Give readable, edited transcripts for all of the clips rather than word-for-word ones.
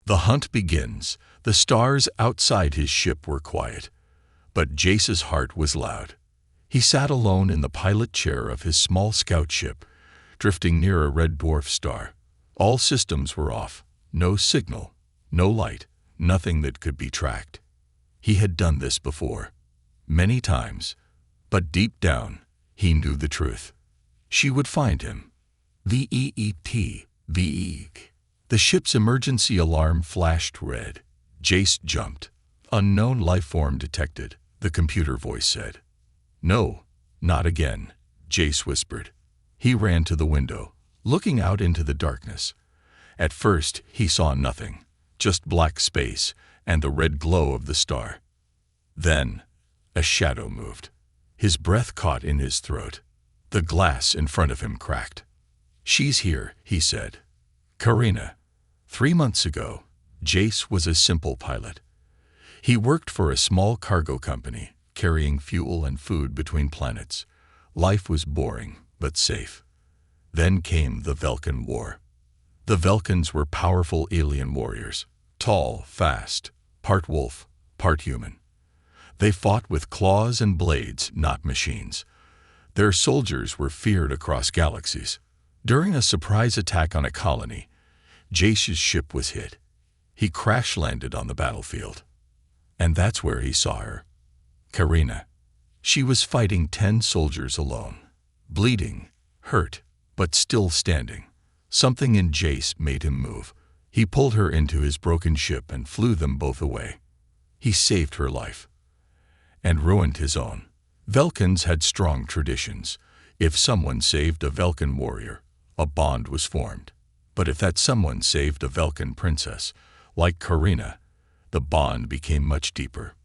The hunt begins. The stars outside his ship were quiet, but Jace's heart was loud. He sat alone in the pilot chair of his small scout ship, drifting near a red dwarf star. All systems were off. No signal, no light, nothing that could be tracked. He had done this before, many times, but deep down, he knew the truth. She would find him. VEET. The ship's emergency alarm flashed red. Jace jumped. Unknown life form detected, the computer voice said. No, not again, Jace whispered. He ran to the window, looking out into the darkness. At first, he saw nothing, just black space and the red glow of the star. Then, a shadow moved. His breath caught in his throat. The glass in front of him cracked. She's here, he said. Karina. 3 months ago, Jace was a simple pilot. He worked for a small cargo company, carrying fuel and food between planets. Life was boring, but safe. Then came the Vulcan War. The Vulcans were powerful alien warriors, tall, fast, part wolf, part human. They fought with claws and blades, not machines. Their soldiers were feared across galaxies. During a surprise attack on a colony, Jace's ship was hit. He crash-landed on the battlefield. And that's where he saw her. Karina. She was fighting 10 soldiers alone, bleeding, hurt, but still standing. Something in Jace made him move. He pulled her into his broken ship and flew them both away. He saved her life. And ruined his own. Vulcans had strong traditions. If someone saved a Vulcan warrior, a bond was formed. But if that someone saved a Vulcan princess, like Karina, the bond became much deeper.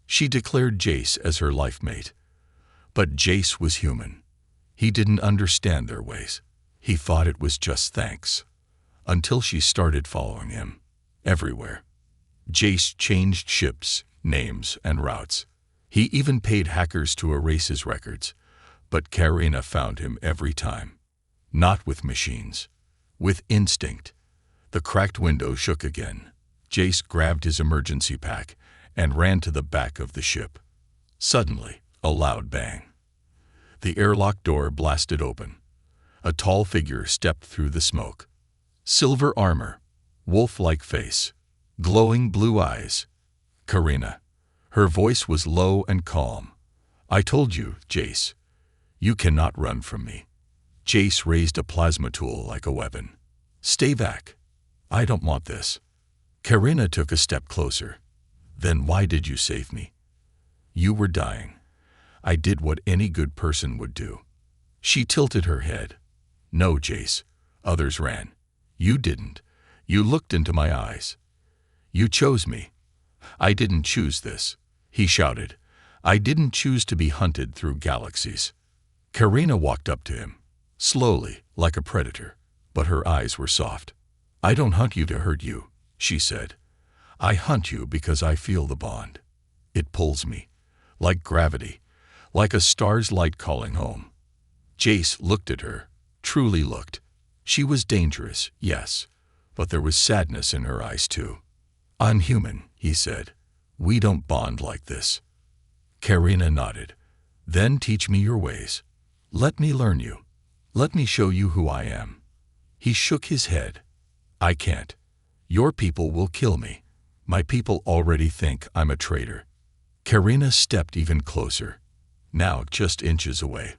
She declared Jace as her life mate. But Jace was human. He didn't understand their ways. He thought it was just thanks. Until she started following him. Everywhere. Jace changed ships, names, and routes. He even paid hackers to erase his records. But Karina found him every time. Not with machines. With instinct. The cracked window shook again. Jace grabbed his emergency pack and ran to the back of the ship. Suddenly, a loud bang. The airlock door blasted open. A tall figure stepped through the smoke. Silver armor, wolf-like face, glowing blue eyes. Karina. Her voice was low and calm. I told you, Jace. You cannot run from me. Jace raised a plasma tool like a weapon. Stay back. I don't want this. Karina took a step closer. Then why did you save me? You were dying. I did what any good person would do. She tilted her head. No, Jace. Others ran. You didn't. You looked into my eyes. You chose me. I didn't choose this, he shouted. I didn't choose to be hunted through galaxies. Karina walked up to him, slowly, like a predator, but her eyes were soft. I don't hunt you to hurt you, she said. I hunt you because I feel the bond. It pulls me, like gravity, like a star's light calling home. Jace looked at her, truly looked. She was dangerous, yes, but there was sadness in her eyes too. I'm human, he said. We don't bond like this. Karina nodded. Then teach me your ways. Let me learn you. Let me show you who I am. He shook his head. I can't. Your people will kill me. My people already think I'm a traitor. Karina stepped even closer, now just inches away.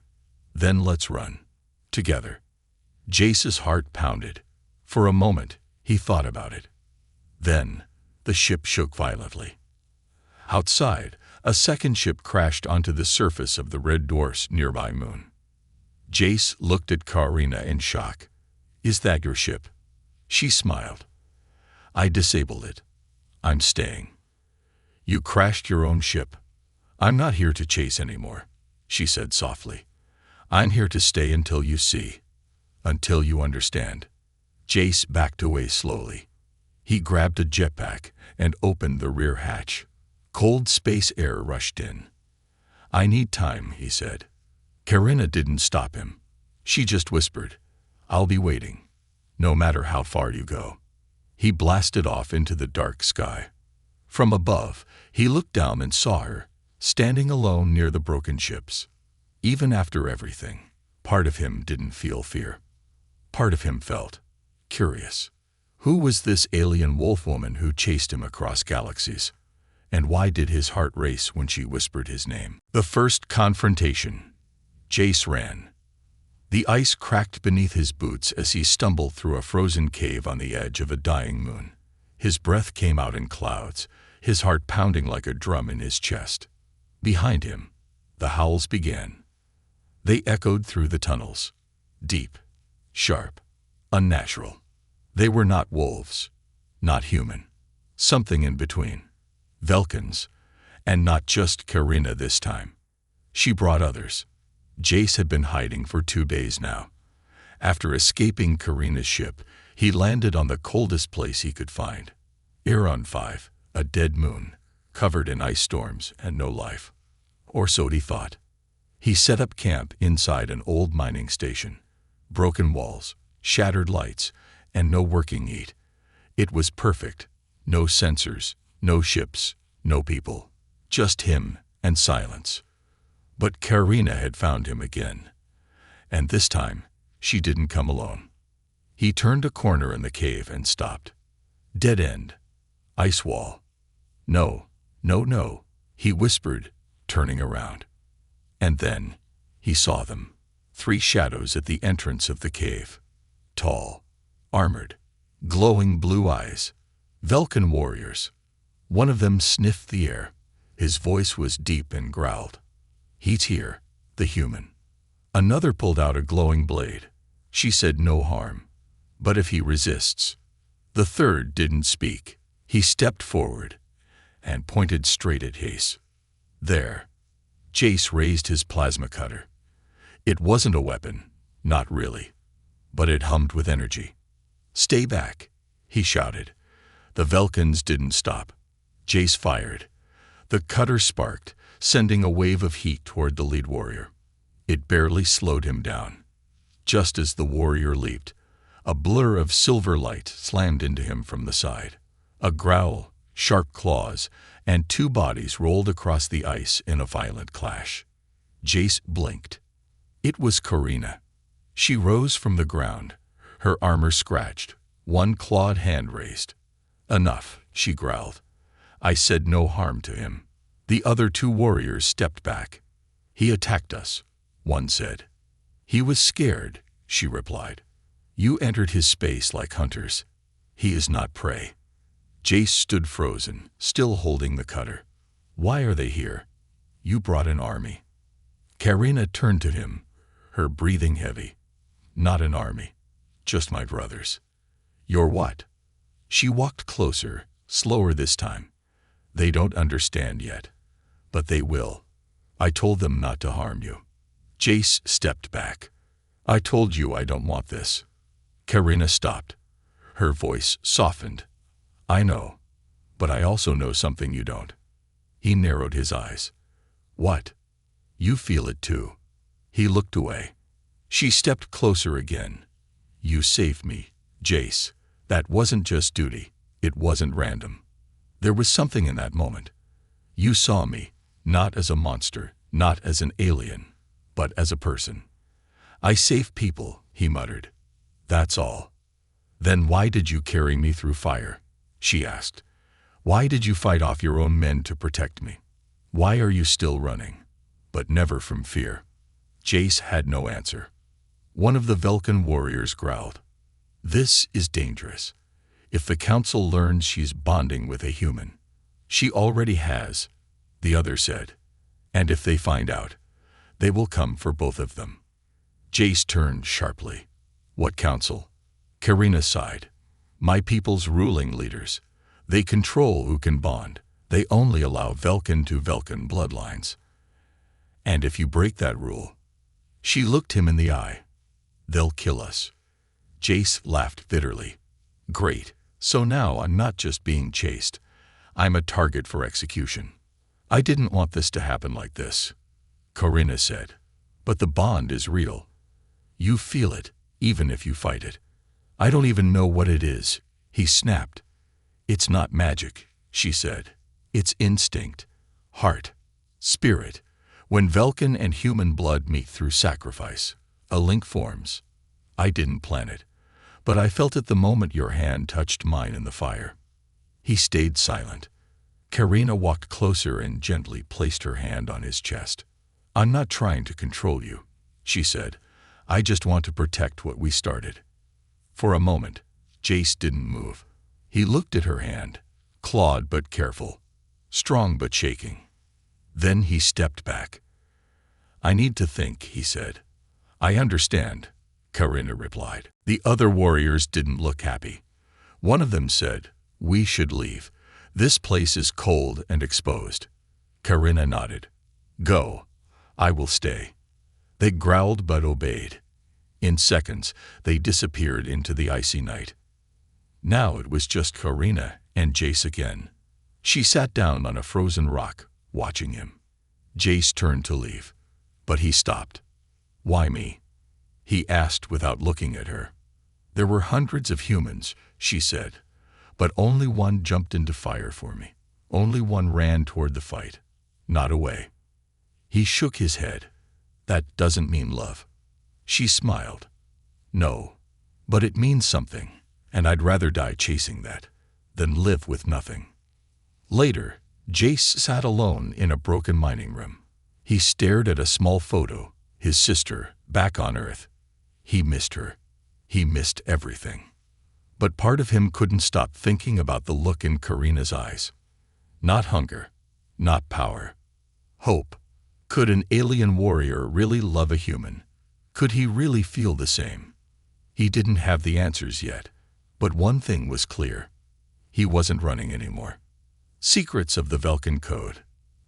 Then let's run. Together. Jace's heart pounded. For a moment, he thought about it. Then, the ship shook violently. Outside, a second ship crashed onto the surface of the red dwarf's nearby moon. Jace looked at Karina in shock. Is that your ship? She smiled. I disabled it. I'm staying. You crashed your own ship. I'm not here to chase anymore, she said softly. I'm here to stay until you see. Until you understand. Jace backed away slowly. He grabbed a jetpack and opened the rear hatch. Cold space air rushed in. I need time, he said. Karina didn't stop him. She just whispered, I'll be waiting, no matter how far you go. He blasted off into the dark sky. From above, he looked down and saw her, standing alone near the broken ships. Even after everything, part of him didn't feel fear. Part of him felt curious. Who was this alien Wolfwoman who chased him across galaxies? And why did his heart race when she whispered his name? The first confrontation. Jace ran. The ice cracked beneath his boots as he stumbled through a frozen cave on the edge of a dying moon. His breath came out in clouds, his heart pounding like a drum in his chest. Behind him, the howls began. They echoed through the tunnels. Deep, sharp, unnatural. They were not wolves, not human. Something in between. Velkans, and not just Karina this time. She brought others. Jace had been hiding for 2 days now. After escaping Karina's ship, he landed on the coldest place he could find. Iron 5, a dead moon, covered in ice storms and no life. Or so he thought. He set up camp inside an old mining station. Broken walls, shattered lights, and no working heat. It was perfect. No sensors, no ships, no people. Just him and silence. But Karina had found him again. And this time, she didn't come alone. He turned a corner in the cave and stopped. Dead end. Ice wall. No, no, no, he whispered, turning around. And then, he saw them. 3 shadows at the entrance of the cave. Tall, armored, glowing blue eyes. Velkan warriors. One of them sniffed the air. His voice was deep and growled. He's here, the human. Another pulled out a glowing blade. She said no harm. But if he resists. The third didn't speak. He stepped forward and pointed straight at Jace. There. Jace raised his plasma cutter. It wasn't a weapon, not really. But it hummed with energy. Stay back, he shouted. The Velkans didn't stop. Jace fired. The cutter sparked, sending a wave of heat toward the lead warrior. It barely slowed him down. Just as the warrior leaped, a blur of silver light slammed into him from the side. A growl, sharp claws, and 2 bodies rolled across the ice in a violent clash. Jace blinked. It was Karina. She rose from the ground, her armor scratched, one clawed hand raised. Enough, she growled. I said no harm to him. The other 2 warriors stepped back. He attacked us, one said. He was scared, she replied. You entered his space like hunters. He is not prey. Jace stood frozen, still holding the cutter. Why are they here? You brought an army. Karina turned to him, her breathing heavy. Not an army, just my brothers. Your what? She walked closer, slower this time. They don't understand yet, but they will. I told them not to harm you. Jace stepped back. I told you I don't want this. Karina stopped. Her voice softened. I know, but I also know something you don't. He narrowed his eyes. What? You feel it too. He looked away. She stepped closer again. You saved me, Jace. That wasn't just duty. It wasn't random. There was something in that moment. You saw me, not as a monster, not as an alien, but as a person. I save people, he muttered. That's all. Then why did you carry me through fire? She asked. Why did you fight off your own men to protect me? Why are you still running? But never from fear. Jace had no answer. One of the Velkan warriors growled. This is dangerous. If the council learns she's bonding with a human. She already has, the other said. And if they find out, they will come for both of them. Jace turned sharply. What council? Karina sighed. My people's ruling leaders. They control who can bond. They only allow Velkan to Velkan bloodlines. And if you break that rule, she looked him in the eye. They'll kill us. Jace laughed bitterly. Great, so now I'm not just being chased. I'm a target for execution. I didn't want this to happen like this, Karina said. But the bond is real. You feel it, even if you fight it. I don't even know what it is, He snapped. "It's not magic," she said. "It's instinct. Heart. Spirit. When Velkin and human blood meet through sacrifice, a link forms. I didn't plan it, but I felt it the moment your hand touched mine in the fire." He stayed silent. Karina walked closer and gently placed her hand on his chest. "I'm not trying to control you," she said. "I just want to protect what we started." For a moment, Jace didn't move. He looked at her hand, clawed but careful, strong but shaking. Then he stepped back. "I need to think," he said. "I understand," Karina replied. The other warriors didn't look happy. One of them said, "We should leave. This place is cold and exposed." Karina nodded. "Go. I will stay." They growled but obeyed. In seconds, they disappeared into the icy night. Now it was just Karina and Jace again. She sat down on a frozen rock, watching him. Jace turned to leave, but he stopped. "Why me?" he asked without looking at her. "There were hundreds of humans," she said, "but only one jumped into fire for me. Only one ran toward the fight, not away." He shook his head. "That doesn't mean love." She smiled. "No, but it means something, and I'd rather die chasing that than live with nothing." Later, Jace sat alone in a broken mining room. He stared at a small photo, his sister, back on Earth. He missed her. He missed everything. But part of him couldn't stop thinking about the look in Karina's eyes. Not hunger, not power. Hope. Could an alien warrior really love a human? Could he really feel the same? He didn't have the answers yet, but one thing was clear. He wasn't running anymore. Secrets of the Velkin Code.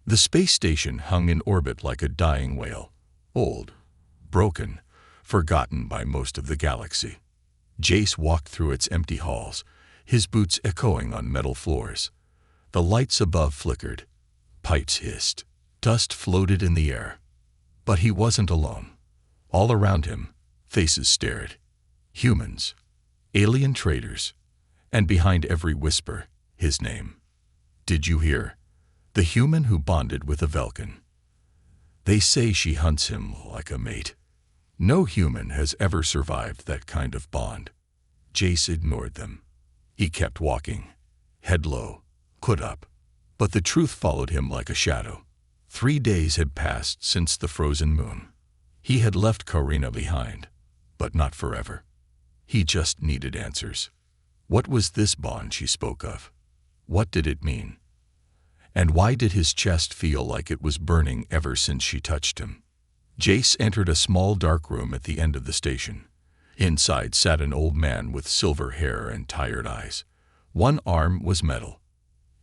The space station hung in orbit like a dying whale. Old, broken, forgotten by most of the galaxy. Jace walked through its empty halls, his boots echoing on metal floors. The lights above flickered. Pipes hissed. Dust floated in the air. But he wasn't alone. All around him, faces stared. Humans. Alien traders. And behind every whisper, his name. "Did you hear? The human who bonded with a Velkin. They say she hunts him like a mate. No human has ever survived that kind of bond." Jace ignored them. He kept walking, head low, hood up. But the truth followed him like a shadow. 3 days had passed since the frozen moon. He had left Karina behind, but not forever. He just needed answers. What was this bond she spoke of? What did it mean? And why did his chest feel like it was burning ever since she touched him? Jace entered a small dark room at the end of the station. Inside sat an old man with silver hair and tired eyes. One arm was metal.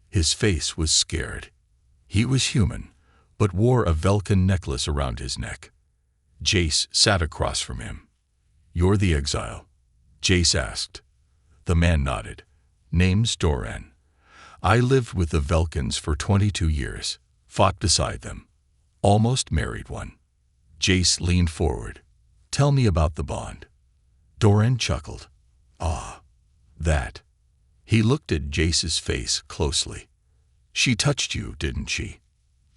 His face was scared. He was human, but wore a Velkin necklace around his neck. Jace sat across from him. "You're the exile?" Jace asked. The man nodded. "Name's Doran. I lived with the Velkins for 22 years, fought beside them, almost married one." Jace leaned forward. "Tell me about the bond." Doran chuckled. "Ah, that." He looked at Jace's face closely. "She touched you, didn't she?"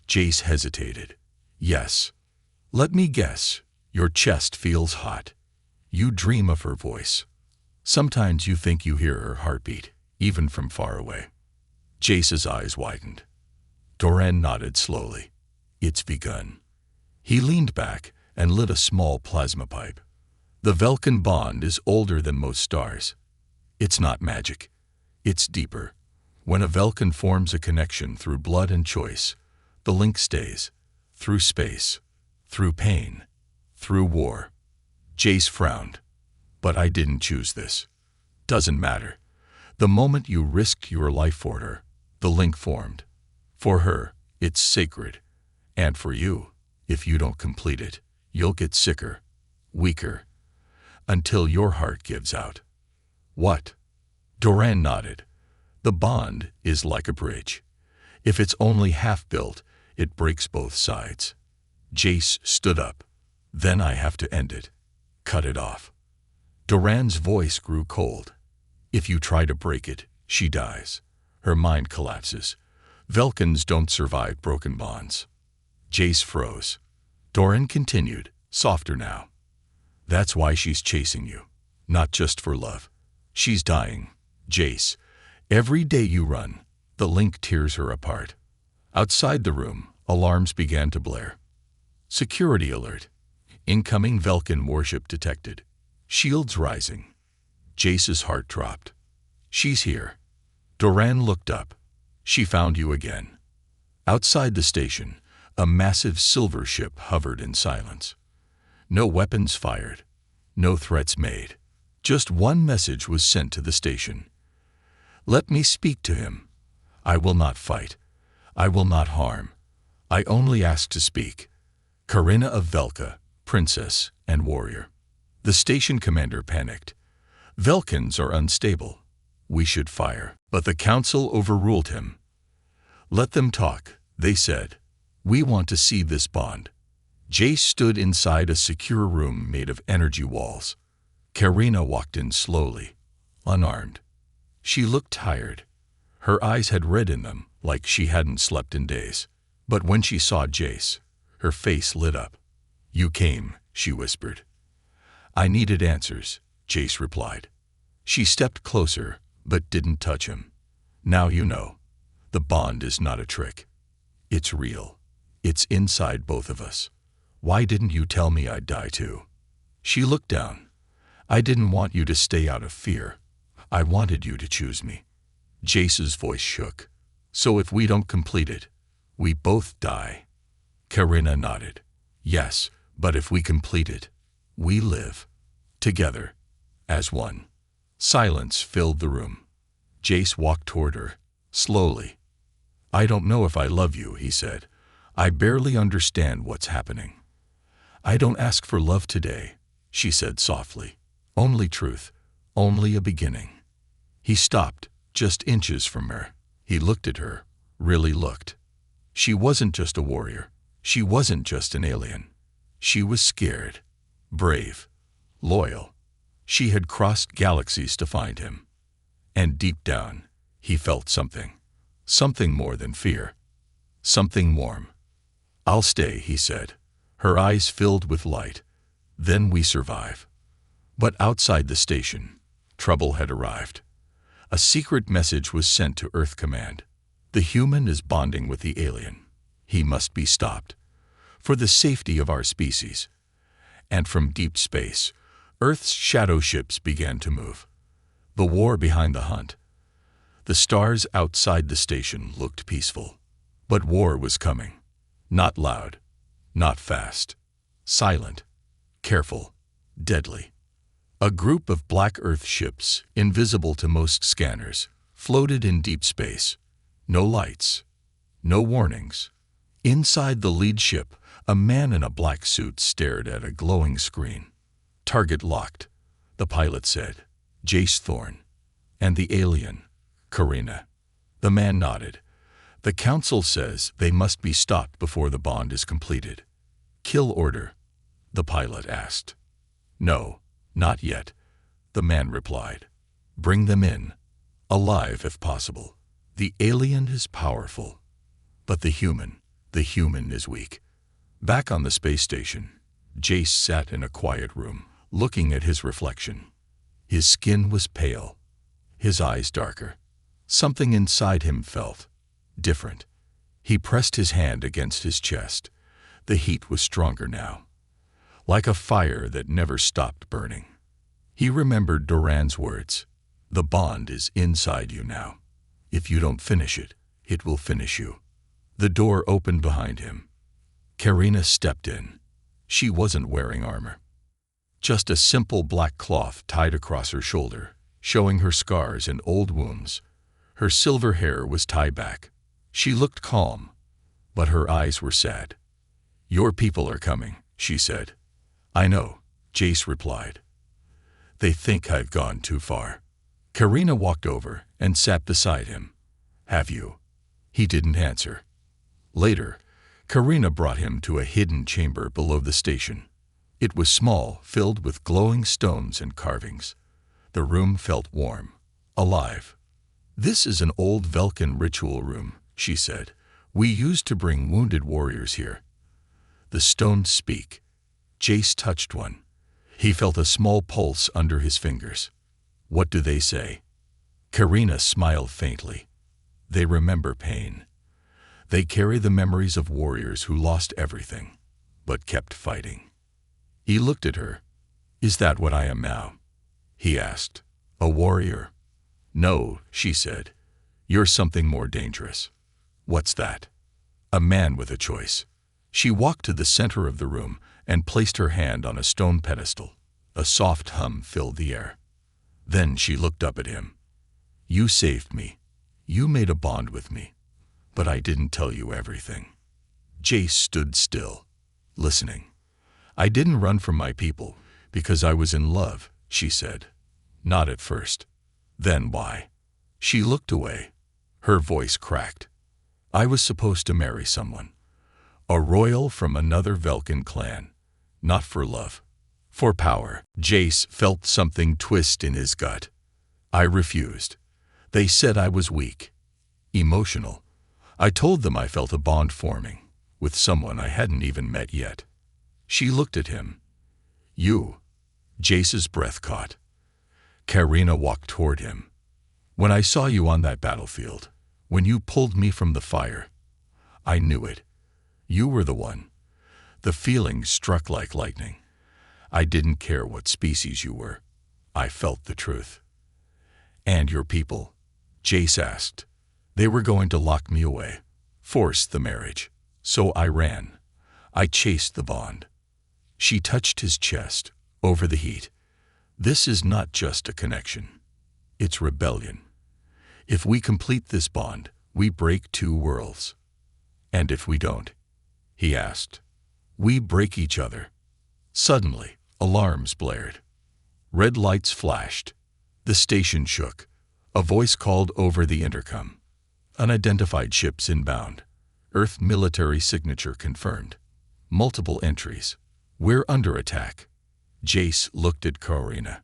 Jace hesitated. "Yes." "Let me guess. Your chest feels hot. You dream of her voice. Sometimes you think you hear her heartbeat, even from far away." Jace's eyes widened. Doran nodded slowly. "It's begun." He leaned back and lit a small plasma pipe. "The Velkin bond is older than most stars. It's not magic. It's deeper. When a Velkin forms a connection through blood and choice, the link stays. Through space. Through pain. Through war." Jace frowned. "But I didn't choose this." "Doesn't matter. The moment you risked your life for her, the link formed. For her, it's sacred. And for you, if you don't complete it, you'll get sicker, weaker, until your heart gives out." "What?" Doran nodded. "The bond is like a bridge. If it's only half built, it breaks both sides." Jace stood up. "Then I have to end it. Cut it off." Doran's voice grew cold. If you try to break it, she dies. Her mind collapses. Velkans don't survive broken bonds. Jace froze. Doran continued, softer now. That's why she's chasing you. Not just for love. She's dying. Jace, every day you run, the link tears her apart. Outside the room, alarms began to blare. Security alert. Incoming Velkan warship detected. Shields rising. Jace's heart dropped. She's here. Doran looked up. She found you again. Outside the station, a massive silver ship hovered in silence. No weapons fired. No threats made. Just one message was sent to the station. Let me speak to him. I will not fight. I will not harm. I only ask to speak. Karina of Velka, princess and warrior. The station commander panicked. Velkans are unstable. We should fire. But the council overruled him. Let them talk, they said. We want to see this bond. Jace stood inside a secure room made of energy walls. Karina walked in slowly, unarmed. She looked tired. Her eyes had red in them, like she hadn't slept in days. But when she saw Jace, her face lit up. You came, she whispered. I needed answers, Jace replied. She stepped closer, but didn't touch him. Now you know. The bond is not a trick. It's real. It's inside both of us. Why didn't you tell me I'd die too? She looked down. I didn't want you to stay out of fear. I wanted you to choose me. Jace's voice shook. So if we don't complete it, we both die. Karina nodded. Yes, but if we complete it, we live. Together. As one. Silence filled the room. Jace walked toward her, slowly. I don't know if I love you, he said. I barely understand what's happening. I don't ask for love today, she said softly. Only truth, only a beginning. He stopped, just inches from her. He looked at her, really looked. She wasn't just a warrior. She wasn't just an alien. She was scared, brave, loyal. She had crossed galaxies to find him. And deep down, he felt something. Something more than fear. Something warm. I'll stay, he said. Her eyes filled with light. Then we survive. But outside the station, trouble had arrived. A secret message was sent to Earth Command. The human is bonding with the alien. He must be stopped. For the safety of our species. And from deep space, Earth's shadow ships began to move. The war behind the hunt. The stars outside the station looked peaceful. But war was coming. Not loud. Not fast. Silent. Careful. Deadly. A group of black Earth ships, invisible to most scanners, floated in deep space. No lights. No warnings. Inside the lead ship, a man in a black suit stared at a glowing screen. Target locked, the pilot said. Jace Thorne. And the alien, Karina. The man nodded. The council says they must be stopped before the bond is completed. Kill order, the pilot asked. No, not yet, the man replied. Bring them in, alive if possible. The alien is powerful, but the human is weak. Back on the space station, Jace sat in a quiet room, looking at his reflection. His skin was pale, his eyes darker. Something inside him felt different. He pressed his hand against his chest. The heat was stronger now, like a fire that never stopped burning. He remembered Doran's words. The bond is inside you now. If you don't finish it, it will finish you. The door opened behind him. Karina stepped in. She wasn't wearing armor. Just a simple black cloth tied across her shoulder, showing her scars and old wounds. Her silver hair was tied back. She looked calm, but her eyes were sad. Your people are coming, she said. I know, Jace replied. They think I've gone too far. Karina walked over and sat beside him. Have you? He didn't answer. Later, Karina brought him to a hidden chamber below the station. It was small, filled with glowing stones and carvings. The room felt warm, alive. "This is an old Velkin ritual room," she said. "We used to bring wounded warriors here." The stones speak. Jace touched one. He felt a small pulse under his fingers. "What do they say?" Karina smiled faintly. "They remember pain. They carry the memories of warriors who lost everything, but kept fighting." He looked at her. "Is that what I am now?" he asked. "A warrior?" "No," she said. "You're something more dangerous." "What's that?" "A man with a choice." She walked to the center of the room and placed her hand on a stone pedestal. A soft hum filled the air. Then she looked up at him. "You saved me. You made a bond with me. But I didn't tell you everything." Jace stood still, listening. "I didn't run from my people because I was in love," she said. "Not at first." "Then why?" She looked away. Her voice cracked. "I was supposed to marry someone. A royal from another Velkin clan. Not for love. For power." Jace felt something twist in his gut. "I refused. They said I was weak. Emotional. I told them I felt a bond forming with someone I hadn't even met yet." She looked at him. "You." Jace's breath caught. Karina walked toward him. "When I saw you on that battlefield, when you pulled me from the fire, I knew it. You were the one." The feeling struck like lightning. "I didn't care what species you were. I felt the truth." "And your people?" Jace asked. "They were going to lock me away, force the marriage. So I ran. I chased the bond." She touched his chest, over the heat. "This is not just a connection. It's rebellion. If we complete this bond, we break two worlds." "And if we don't?" he asked. "We break each other." Suddenly, alarms blared. Red lights flashed. The station shook. A voice called over the intercom. "Unidentified ships inbound. Earth military signature confirmed. Multiple entries. We're under attack." Jace looked at Karina.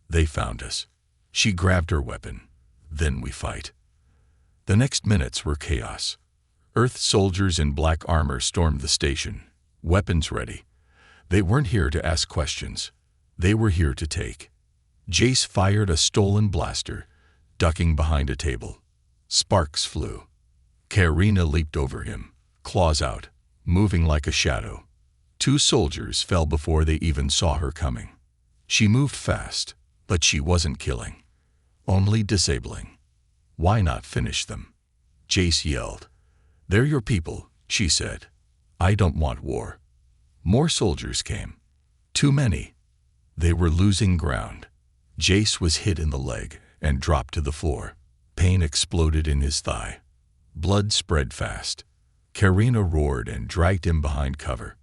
"They found us." She grabbed her weapon. "Then we fight." The next minutes were chaos. Earth soldiers in black armor stormed the station, weapons ready. They weren't here to ask questions. They were here to take. Jace fired a stolen blaster, ducking behind a table. Sparks flew. Karina leaped over him, claws out, moving like a shadow. Two soldiers fell before they even saw her coming. She moved fast, but she wasn't killing. Only disabling. "Why not finish them?" Jace yelled. "They're your people," she said. "I don't want war." More soldiers came. Too many. They were losing ground. Jace was hit in the leg and dropped to the floor. Pain exploded in his thigh. Blood spread fast. Karina roared and dragged him behind cover.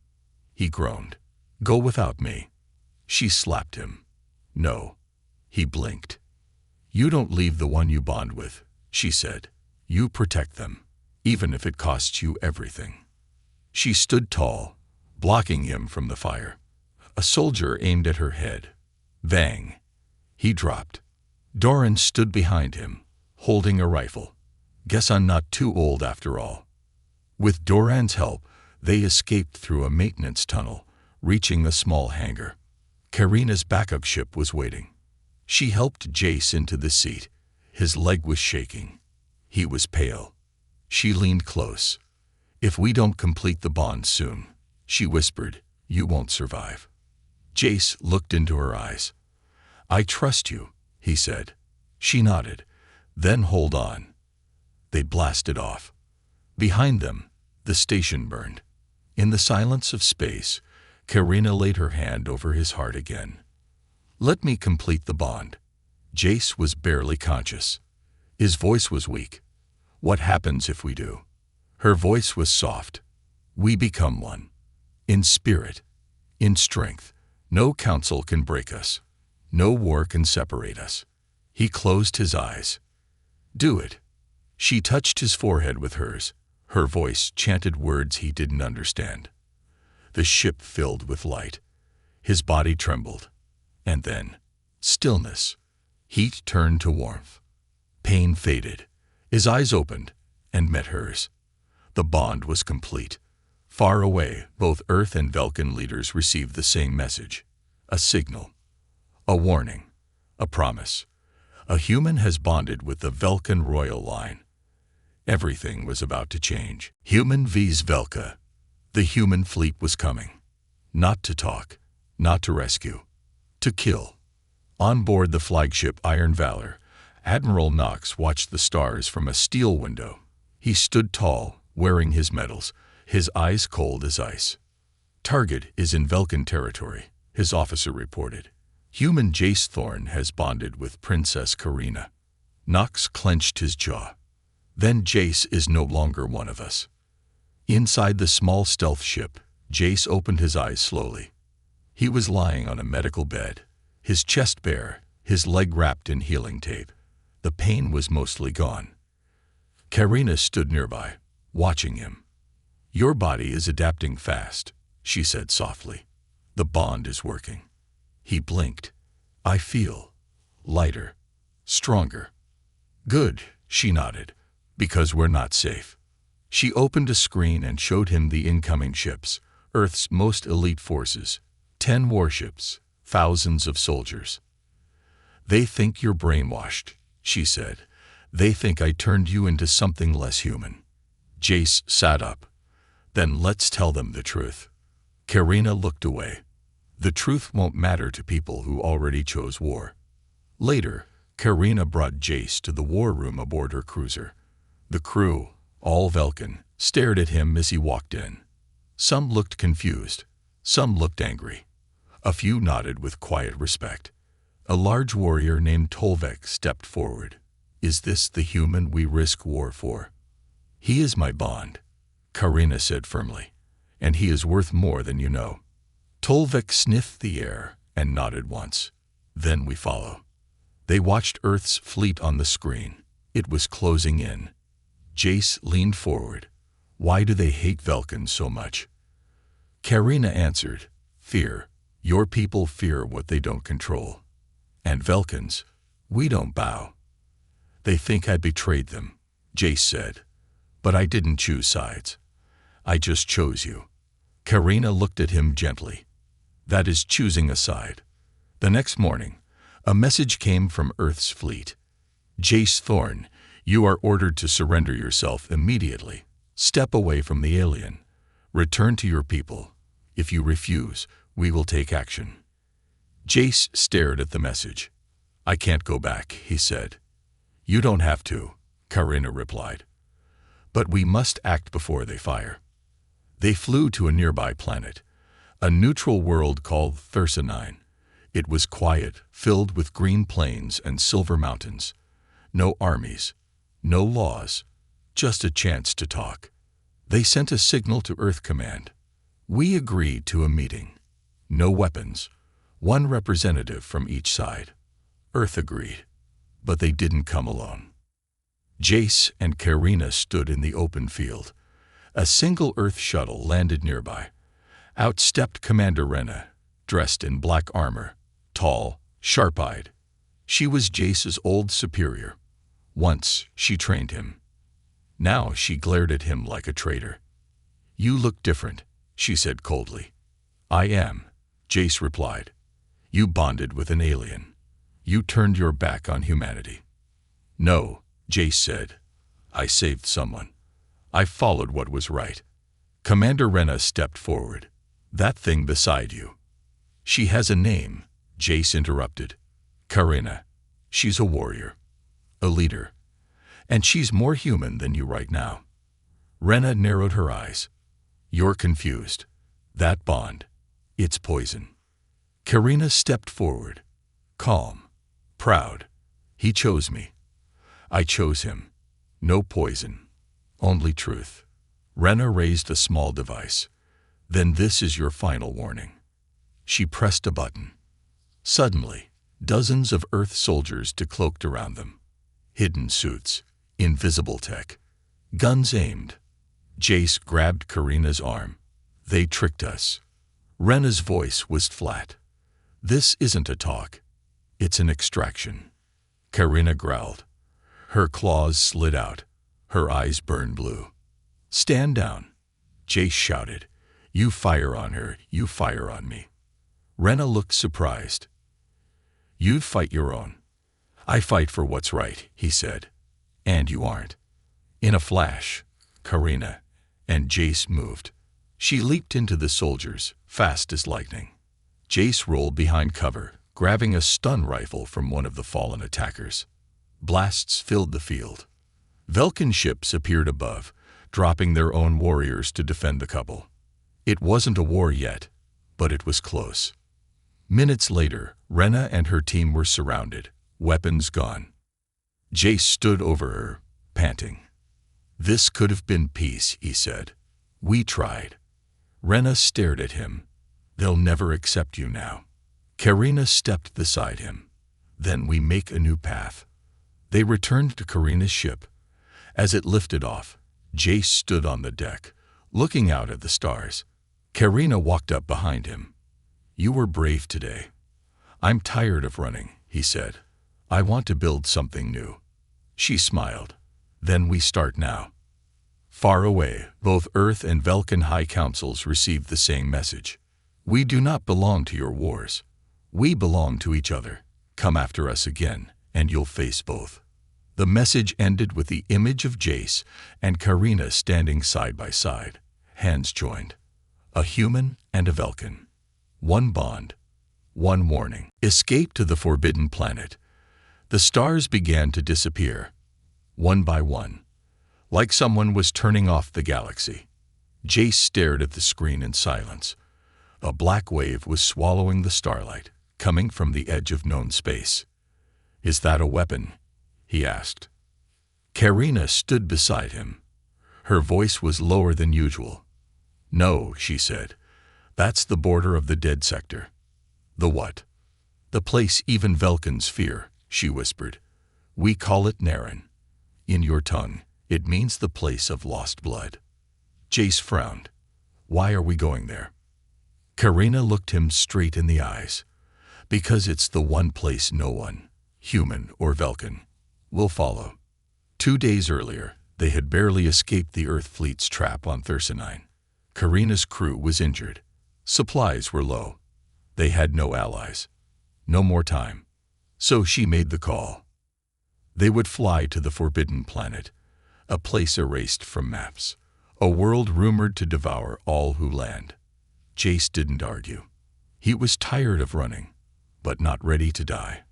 He groaned. "Go without me." She slapped him. "No." He blinked. "You don't leave the one you bond with," she said. "You protect them, even if it costs you everything." She stood tall, blocking him from the fire. A soldier aimed at her head. Bang! He dropped. Doran stood behind him, holding a rifle. "Guess I'm not too old after all." With Doran's help, they escaped through a maintenance tunnel, reaching a small hangar. Karina's backup ship was waiting. She helped Jace into the seat. His leg was shaking. He was pale. She leaned close. "If we don't complete the bond soon," she whispered, "you won't survive." Jace looked into her eyes. "I trust you," he said. She nodded. "Then hold on." They blasted off. Behind them, the station burned. In the silence of space, Karina laid her hand over his heart again. "Let me complete the bond." Jace was barely conscious. His voice was weak. "What happens if we do?" Her voice was soft. "We become one. In spirit. In strength. No council can break us. No war can separate us." He closed his eyes. "Do it." She touched his forehead with hers. Her voice chanted words he didn't understand. The ship filled with light. His body trembled. And then, stillness. Heat turned to warmth. pain faded. His eyes opened and met hers. The bond was complete. Far away, both Earth and Vulcan leaders received the same message. A signal. A warning. A promise. A human has bonded with the Vulcan royal line. Everything was about to change. Human vs. Velka. The human fleet was coming. Not to talk, not to rescue, to kill. On board the flagship Iron Valor, Admiral Knox watched the stars from a steel window. He stood tall, wearing his medals, his eyes cold as ice. Target is in Vulcan territory, his officer reported. Human Jace Thorn has bonded with Princess Karina. Knox clenched his jaw. Then Jace is no longer one of us. Inside the small stealth ship, Jace opened his eyes slowly. He was lying on a medical bed, his chest bare, his leg wrapped in healing tape. The pain was mostly gone. Karina stood nearby, watching him. "Your body is adapting fast," she said softly. "The bond is working." He blinked. "I feel lighter, stronger." "Good," she nodded, "because we're not safe." She opened a screen and showed him the incoming ships, Earth's most elite forces, 10 warships, thousands of soldiers. "They think you're brainwashed," she said. "They think I turned you into something less human." Jace sat up. "Then let's tell them the truth." Karina looked away. "The truth won't matter to people who already chose war." Later, Karina brought Jace to the war room aboard her cruiser. The crew, all Vulcan, stared at him as he walked in. Some looked confused, some looked angry. A few nodded with quiet respect. A large warrior named Tolvek stepped forward. "Is this the human we risk war for?" "He is my bond," Karina said firmly, "and he is worth more than you know." Tolvek sniffed the air and nodded once. "Then we follow." They watched Earth's fleet on the screen. It was closing in. Jace leaned forward. "Why do they hate Vulcans so much?" Karina answered, "Fear. Your people fear what they don't control. And Vulcans, we don't bow." "They think I betrayed them," Jace said. "But I didn't choose sides. I just chose you." Karina looked at him gently. "That is choosing a side." The next morning, a message came from Earth's fleet. "Jace Thorn, you are ordered to surrender yourself immediately. Step away from the alien. Return to your people. If you refuse, we will take action." Jace stared at the message. "I can't go back," he said. "You don't have to," Karina replied. "But we must act before they fire." They flew to a nearby planet, a neutral world called Thursanine. It was quiet, filled with green plains and silver mountains. No armies, no laws, just a chance to talk. They sent a signal to Earth Command. "We agreed to a meeting. No weapons, one representative from each side." Earth agreed, but they didn't come alone. Jace and Karina stood in the open field. A single Earth shuttle landed nearby. Out stepped Commander Rena, dressed in black armor, tall, sharp-eyed. She was Jace's old superior. Once she trained him. Now she glared at him like a traitor. "You look different," she said coldly. "I am," Jace replied. "You bonded with an alien. You turned your back on humanity." "No," Jace said. "I saved someone. I followed what was right." Commander Rena stepped forward. "That thing beside you." "She has a name," Jace interrupted. "Karina. She's a warrior. A leader. And she's more human than you right now." Rena narrowed her eyes. "You're confused. That bond. It's poison." Karina stepped forward. Calm. Proud. "He chose me. I chose him. No poison. Only truth." Rena raised a small device. "Then this is your final warning." She pressed a button. Suddenly, dozens of Earth soldiers decloaked around them. Hidden suits. Invisible tech. Guns aimed. Jace grabbed Karina's arm. "They tricked us." Rena's voice was flat. "This isn't a talk. It's an extraction." Karina growled. Her claws slid out. Her eyes burned blue. "Stand down," Jace shouted. "You fire on her, you fire on me." Rena looked surprised. "You fight your own." "I fight for what's right," he said. "And you aren't." In a flash, Karina and Jace moved. She leaped into the soldiers, fast as lightning. Jace rolled behind cover, grabbing a stun rifle from one of the fallen attackers. Blasts filled the field. Velkin ships appeared above, dropping their own warriors to defend the couple. It wasn't a war yet, but it was close. Minutes later, Rena and her team were surrounded, weapons gone. Jace stood over her, panting. "This could have been peace," he said. "We tried." Rena stared at him. "They'll never accept you now." Karina stepped beside him. "Then we make a new path." They returned to Karina's ship. As it lifted off, Jace stood on the deck, looking out at the stars. Karina walked up behind him. "You were brave today." "I'm tired of running," he said. "I want to build something new." She smiled. "Then we start now." Far away, both Earth and Velkin High Councils received the same message. "We do not belong to your wars. We belong to each other. Come after us again, and you'll face both." The message ended with the image of Jace and Karina standing side by side, hands joined. A human and a Velkin. One bond, one warning. Escape to the forbidden planet. The stars began to disappear, one by one, like someone was turning off the galaxy. Jace stared at the screen in silence. A black wave was swallowing the starlight, coming from the edge of known space. "Is that a weapon?" he asked. Karina stood beside him. Her voice was lower than usual. "No," she said. "That's the border of the dead sector." "The what?" "The place even Velkins fear," she whispered. "We call it Naren. In your tongue, it means the place of lost blood." Jace frowned. "Why are we going there?" Karina looked him straight in the eyes. "Because it's the one place no one, human or Velkin, will follow." 2 days earlier, they had barely escaped the Earth fleet's trap on Thursanine. Karina's crew was injured. Supplies were low. They had no allies. No more time. So she made the call. They would fly to the forbidden planet, a place erased from maps, a world rumored to devour all who land. Jace didn't argue. He was tired of running, but not ready to die.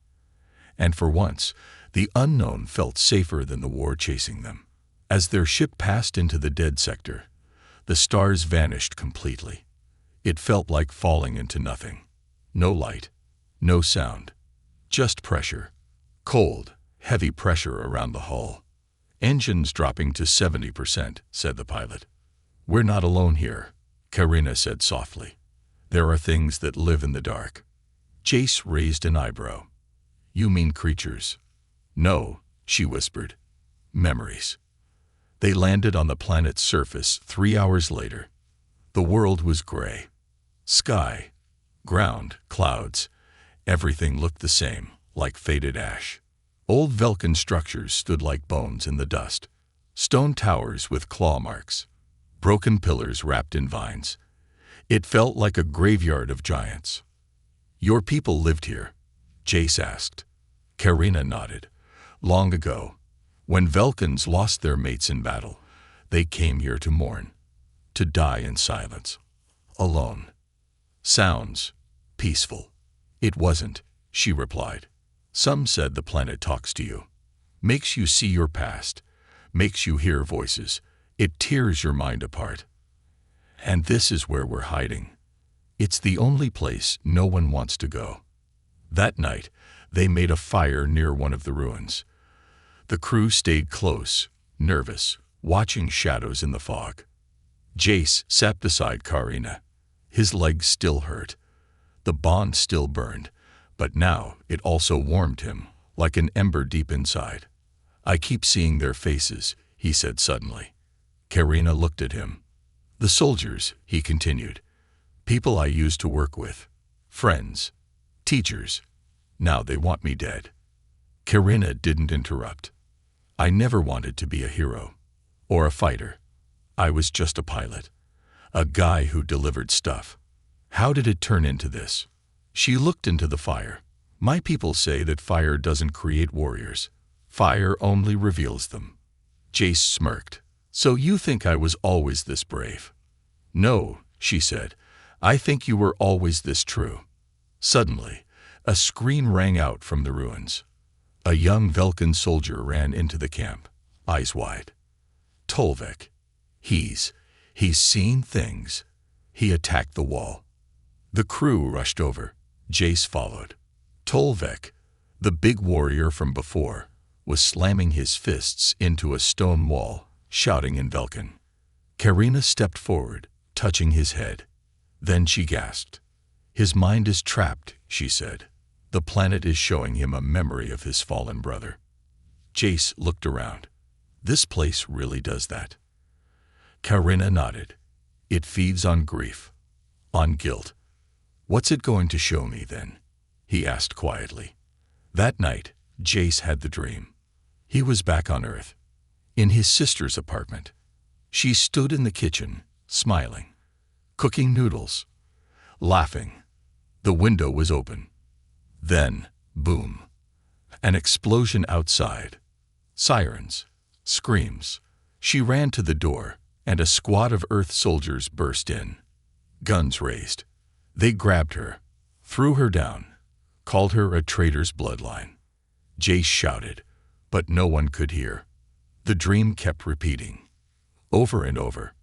And for once, the unknown felt safer than the war chasing them. As their ship passed into the dead sector, the stars vanished completely. It felt like falling into nothing. No light, no sound, just pressure. Cold, heavy pressure around the hull. "Engines dropping to 70%, said the pilot. "We're not alone here," Karina said softly. "There are things that live in the dark." Jace raised an eyebrow. "You mean creatures?" "No," she whispered. "Memories." They landed on the planet's surface 3 hours later. The world was gray. Sky, ground, clouds, everything looked the same, like faded ash. Old Velkin structures stood like bones in the dust. Stone towers with claw marks. Broken pillars wrapped in vines. It felt like a graveyard of giants. "Your people lived here?" Jace asked. Karina nodded. "Long ago, when Velkins lost their mates in battle, they came here to mourn, to die in silence, alone. Sounds peaceful." "It wasn't," she replied. "Some said the planet talks to you, makes you see your past, makes you hear voices. It tears your mind apart. And this is where we're hiding. It's the only place no one wants to go." That night, they made a fire near one of the ruins. The crew stayed close, nervous, watching shadows in the fog. Jace sat beside Karina. His legs still hurt. The bond still burned, but now it also warmed him, like an ember deep inside. "I keep seeing their faces," he said suddenly. Karina looked at him. "The soldiers," he continued. "People I used to work with. Friends. Teachers. Now they want me dead." Karina didn't interrupt. I never wanted to be a hero or a fighter. I was just a pilot, a guy who delivered stuff. How did it turn into this? She looked into the fire. My people say that fire doesn't create warriors. Fire only reveals them. Jace smirked. So you think I was always this brave? No, she said. I think you were always this true. Suddenly, a scream rang out from the ruins. A young Velkan soldier ran into the camp, eyes wide. Tolvek. He's seen things. He attacked the wall. The crew rushed over. Jace followed. Tolvek, the big warrior from before, was slamming his fists into a stone wall, shouting in Velkan. Karina stepped forward, touching his head. Then she gasped. His mind is trapped, she said. The planet is showing him a memory of his fallen brother. Jace looked around. This place really does that. Karina nodded. It feeds on grief, on guilt. What's it going to show me then? He asked quietly. That night, Jace had the dream. He was back on Earth, in his sister's apartment. She stood in the kitchen, smiling, cooking noodles, laughing. The window was open. Then, boom, an explosion outside. Sirens, screams. She ran to the door, and a squad of Earth soldiers burst in. Guns raised. They grabbed her, threw her down, called her a traitor's bloodline. Jace shouted, but no one could hear. The dream kept repeating, over and over,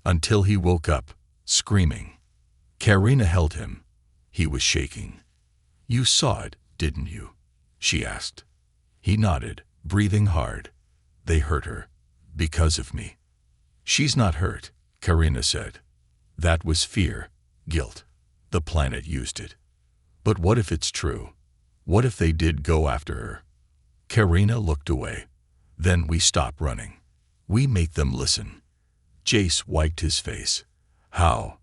until he woke up, screaming. Karina held him. He was shaking. You saw it, didn't you? She asked. He nodded, breathing hard. They hurt her, because of me. She's not hurt, Karina said. That was fear, guilt. The planet used it. But what if it's true? What if they did go after her? Karina looked away. Then we stop running. We make them listen. Jace wiped his face. How?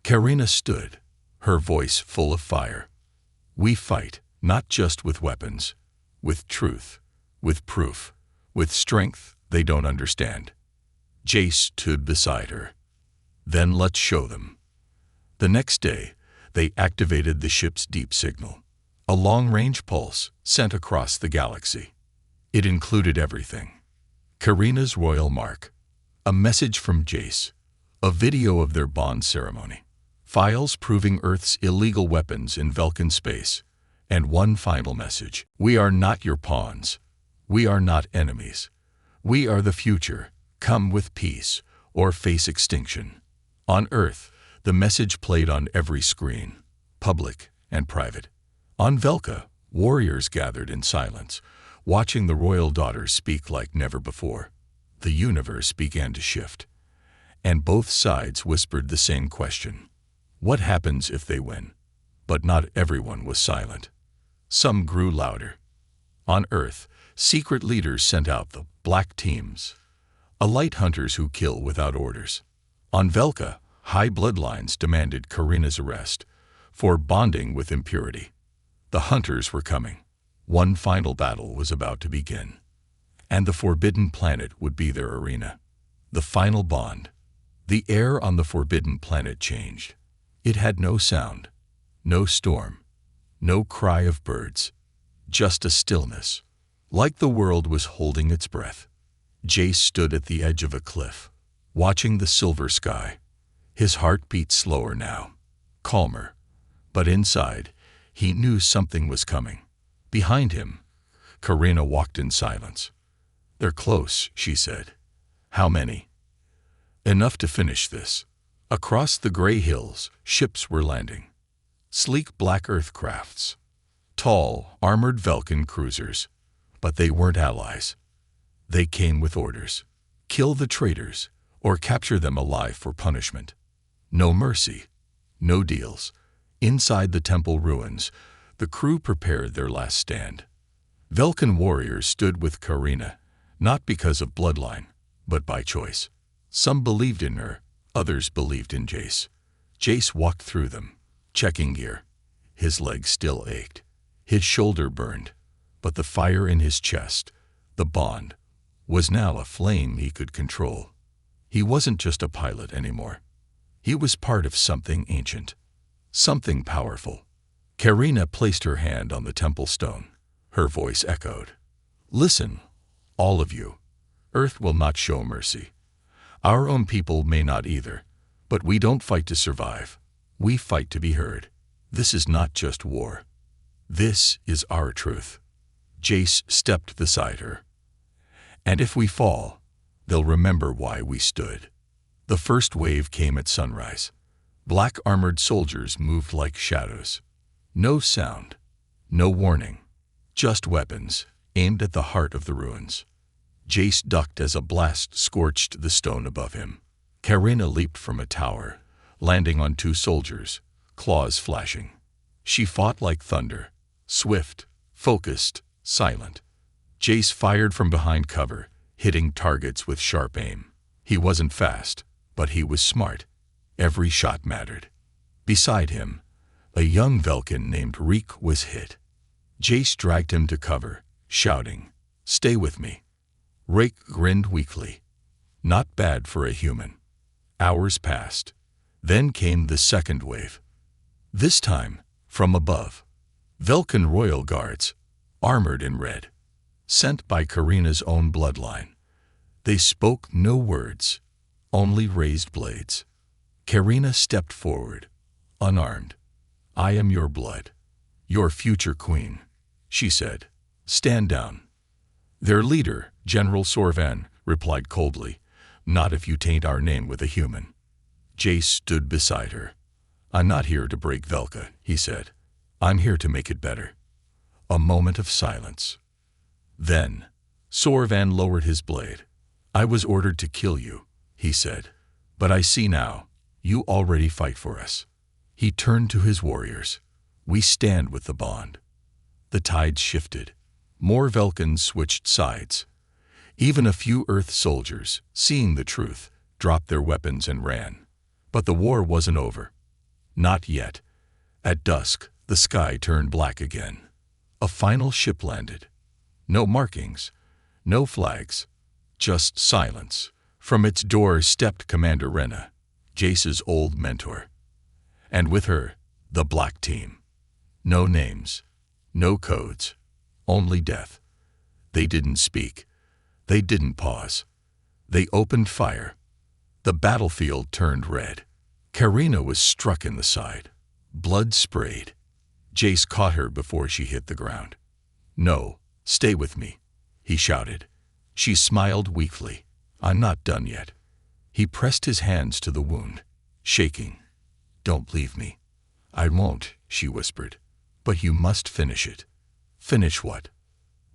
Karina stood, her voice full of fire. We fight, not just with weapons, with truth, with proof, with strength they don't understand. Jace stood beside her. Then let's show them. The next day, they activated the ship's deep signal, a long-range pulse sent across the galaxy. It included everything. Karina's royal mark, a message from Jace, a video of their bond ceremony, files proving Earth's illegal weapons in Velkan space, and one final message. We are not your pawns. We are not enemies. We are the future. Come with peace or face extinction. On Earth, the message played on every screen, public and private. On Velka, warriors gathered in silence, watching the royal daughter speak like never before. The universe began to shift, and both sides whispered the same question. What happens if they win? But not everyone was silent. Some grew louder. On Earth, secret leaders sent out the black teams, light hunters who kill without orders. On Velka, high bloodlines demanded Karina's arrest for bonding with impurity. The hunters were coming. One final battle was about to begin, and the forbidden planet would be their arena. The final bond. The air on the forbidden planet changed. It had no sound, no storm, no cry of birds, just a stillness, like the world was holding its breath. Jace stood at the edge of a cliff, watching the silver sky. His heart beat slower now, calmer, but inside, he knew something was coming. Behind him, Karina walked in silence. They're close, she said. How many? Enough to finish this. Across the gray hills, ships were landing. Sleek black Earth crafts. Tall, armored Velkan cruisers. But they weren't allies. They came with orders. Kill the traitors, or capture them alive for punishment. No mercy. No deals. Inside the temple ruins, the crew prepared their last stand. Velkan warriors stood with Karina, not because of bloodline, but by choice. Some believed in her, others believed in Jace. Jace walked through them, checking gear. His leg still ached. His shoulder burned, but the fire in his chest, the bond, was now a flame he could control. He wasn't just a pilot anymore. He was part of something ancient, something powerful. Karina placed her hand on the temple stone. Her voice echoed. "Listen, all of you. Earth will not show mercy. Our own people may not either, but we don't fight to survive. We fight to be heard. This is not just war. This is our truth." Jace stepped beside her. "And if we fall, they'll remember why we stood." The first wave came at sunrise. Black armored soldiers moved like shadows. No sound, no warning, just weapons aimed at the heart of the ruins. Jace ducked as a blast scorched the stone above him. Karina leaped from a tower, landing on 2 soldiers, claws flashing. She fought like thunder, swift, focused, silent. Jace fired from behind cover, hitting targets with sharp aim. He wasn't fast, but he was smart. Every shot mattered. Beside him, a young Velkin named Reek was hit. Jace dragged him to cover, shouting, "Stay with me." Reek grinned weakly. Not bad for a human. Hours passed. Then came the second wave. This time, from above. Velkin royal guards, armored in red, sent by Karina's own bloodline. They spoke no words, only raised blades. Karina stepped forward, unarmed. "I am your blood, your future queen," she said. "Stand down." Their leader, General Sorvan, replied coldly, "Not if you taint our name with a human." Jace stood beside her. "I'm not here to break Velka," he said. "I'm here to make it better." A moment of silence. Then, Sorvan lowered his blade. "I was ordered to kill you," he said. "But I see now, you already fight for us." He turned to his warriors. "We stand with the bond." The tides shifted. More Velkins switched sides. Even a few Earth soldiers, seeing the truth, dropped their weapons and ran. But the war wasn't over. Not yet. At dusk, the sky turned black again. A final ship landed. No markings, no flags, just silence. From its door stepped Commander Rena, Jace's old mentor. And with her, the Black Team. No names, no codes, only death. They didn't speak. They didn't pause. They opened fire. The battlefield turned red. Karina was struck in the side. Blood sprayed. Jace caught her before she hit the ground. "No, stay with me," he shouted. She smiled weakly. "I'm not done yet." He pressed his hands to the wound, shaking. "Don't leave me." "I won't," she whispered. "But you must finish it." "Finish what?"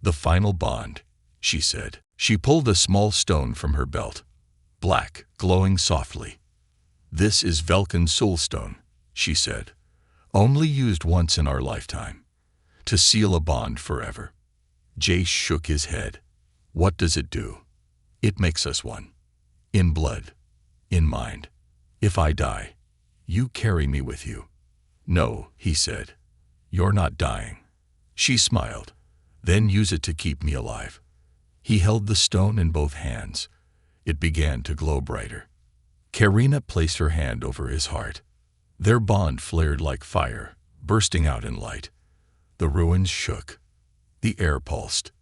"The final bond," she said. She pulled a small stone from her belt, black, glowing softly. "This is Velkin's soulstone," she said. "Only used once in our lifetime, to seal a bond forever." Jace shook his head. "What does it do?" "It makes us one. In blood, in mind. If I die, you carry me with you." "No," he said. "You're not dying." She smiled. "Then use it to keep me alive." He held the stone in both hands. It began to glow brighter. Karina placed her hand over his heart. Their bond flared like fire, bursting out in light. The ruins shook. The air pulsed.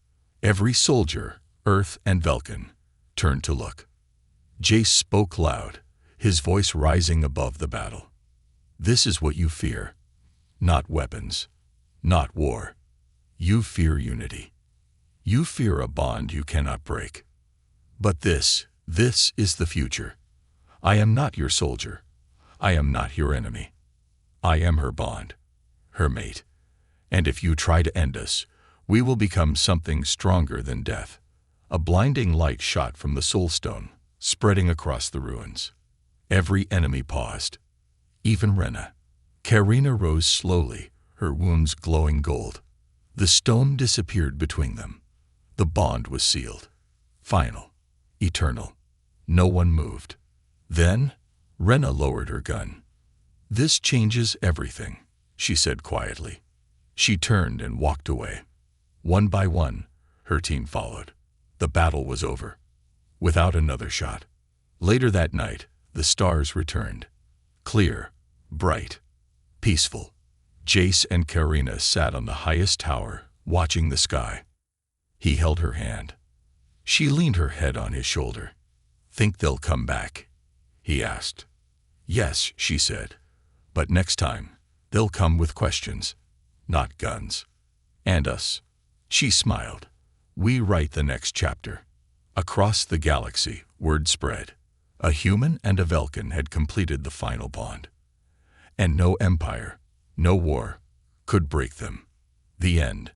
Every soldier, Earth and Velkin, turned to look. Jace spoke loud, his voice rising above the battle. "This is what you fear. Not weapons. Not war. You fear unity. You fear a bond you cannot break. But this is the future. I am not your soldier. I am not your enemy. I am her bond, her mate. And if you try to end us, we will become something stronger than death." A blinding light shot from the soulstone, spreading across the ruins. Every enemy paused, even Rena. Karina rose slowly, her wounds glowing gold. The stone disappeared between them. The bond was sealed. Final. Eternal. No one moved. Then, Rena lowered her gun. "This changes everything," she said quietly. She turned and walked away. One by one, her team followed. The battle was over, without another shot. Later that night, the stars returned. Clear, bright, peaceful. Jace and Karina sat on the highest tower, watching the sky. He held her hand. She leaned her head on his shoulder. "Think they'll come back?" he asked. "Yes," she said. "But next time, they'll come with questions, not guns. And us." She smiled. "We write the next chapter." Across the galaxy, word spread. A human and a Velkin had completed the final bond. And no empire, no war, could break them. The end.